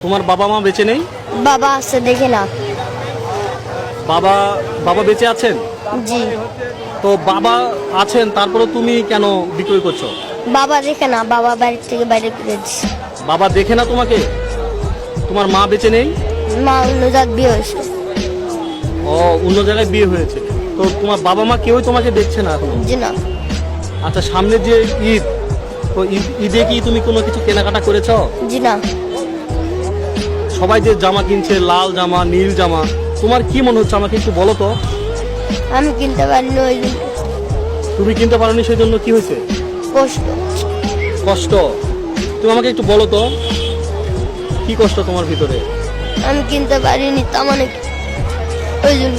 তোমার বাবা মা বেঁচে নেই? বাবা আছে, দেখে না। বাবা বাবা বেঁচে আছেন? জি। তো বাবা আছেন, তারপরে তুমি কেন বিক্রয় করছো? বাবা দেখে না, বাবা বাড়ি থেকে বাইরে করে দিচ্ছে। বাবা দেখে না তোমাকে? তোমার মা বেঁচে নেই? মা অন্য জাত বিয়ে হয়েছে। ও, অন্য জায়গায় বিয়ে হয়েছে। তো তোমার বাবা মা কেউই তোমাকে দেখছে না এখন? জি না। আচ্ছা, সামনে যে ঈদ, তো ঈদে কি তুমি কোনো কিছু কেনাকাটা করেছো? জি না। সবাই যে জামা কিনছে, লাল জামা, নীল জামা, তোমার কি মনে হচ্ছে আমাকে একটু বলো তো। আমি কিনতে পারিনি, ওই জন্য তুমি কিনতে পারোনি, সেই জন্য কি হয়েছে? কষ্ট। কষ্ট? তুমি আমাকে একটু বলো তো, কি কষ্ট তোমার ভিতরে? আমি কিনতে পারিনি, তা মানে ওই জন্য।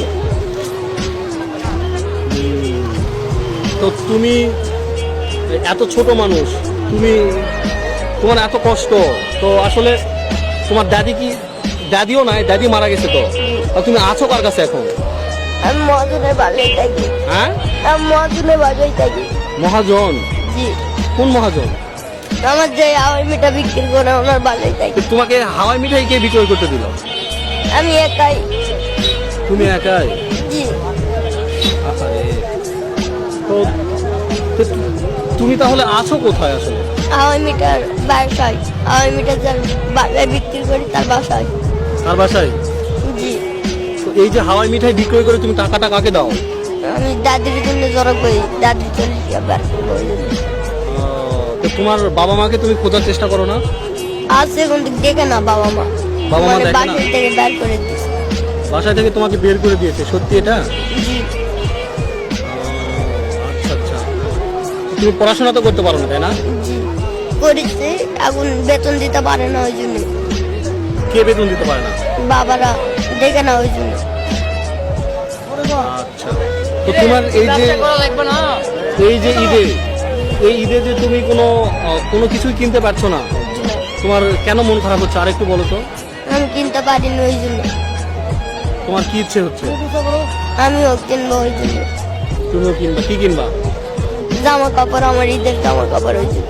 তো তুমি এত ছোট মানুষ, তুমি, তোমার এত কষ্ট, তো আসলে তোমার দাদিও নাই, দাদি মারা গেছে, তো আর তুমি আছো কার কাছে এখন? আমি মহাজনের বাড়িতে থাকি। হ্যাঁ, আমি মহাজনের বাড়িতে থাকি। মহাজন? জি। কোন মহাজন? আমার যে হাওয়াই মিঠা বিক্রি করে ওনার বাড়িতে থাকি। তো তোমাকে হাওয়াই মিঠাই কে বিক্রয় করতে দিল? আমি একাই। তুমি একাই? জি। আহারে। তো তো তুমি তাহলে আছো কোথায় আসলে? হাওয়াই মিঠার বাসায়। হাওয়াই মিঠা যার বাসায় বিক্রি করি তার বাসায়। তার বাসায়? জি। তো এই যে হাওয়াই মিঠাই বিক্রয় করে তুমি টাকাটা কাকে দাও? আমি দাদির জন্য জড়ো করি, দাদির জন্য বার করবো ওই জন্য। তো তোমার বাবা মাকে তুমি খোঁজার চেষ্টা করো না? আছে কিন্তু দেখে না বাবা মা। বাবা মা মানে দেখে না? বাসায় থেকে বের করে দিচ্ছে। বাসায় থেকে তোমাকে বের করে দিয়েছে? সত্যি এটা? জি। আচ্ছা আচ্ছা। তুমি পড়াশোনা তো করতে পারো না, তাই না? জি করেছে, এখন বেতন দিতে পারে না ওই জন্য। কে বেতন দিতে পারে না? বাবারা দেখে না ওই জন্য। আচ্ছা। তো তোমার এই যে ঈদে যে তুমি কোনো কিছুই কিনতে পারছো না, তোমার কেন মন খারাপ হচ্ছে আর একটু বলো তো। আমি কিনতে পারিনি ওই জন্য। তোমার কি ইচ্ছে হচ্ছে? আমিও কিনবো ওই জন্য। তুমিও কিনবা? কি কিনবা? জামা কাপড়, আমার ঈদের জামা কাপড় ওই জন্য।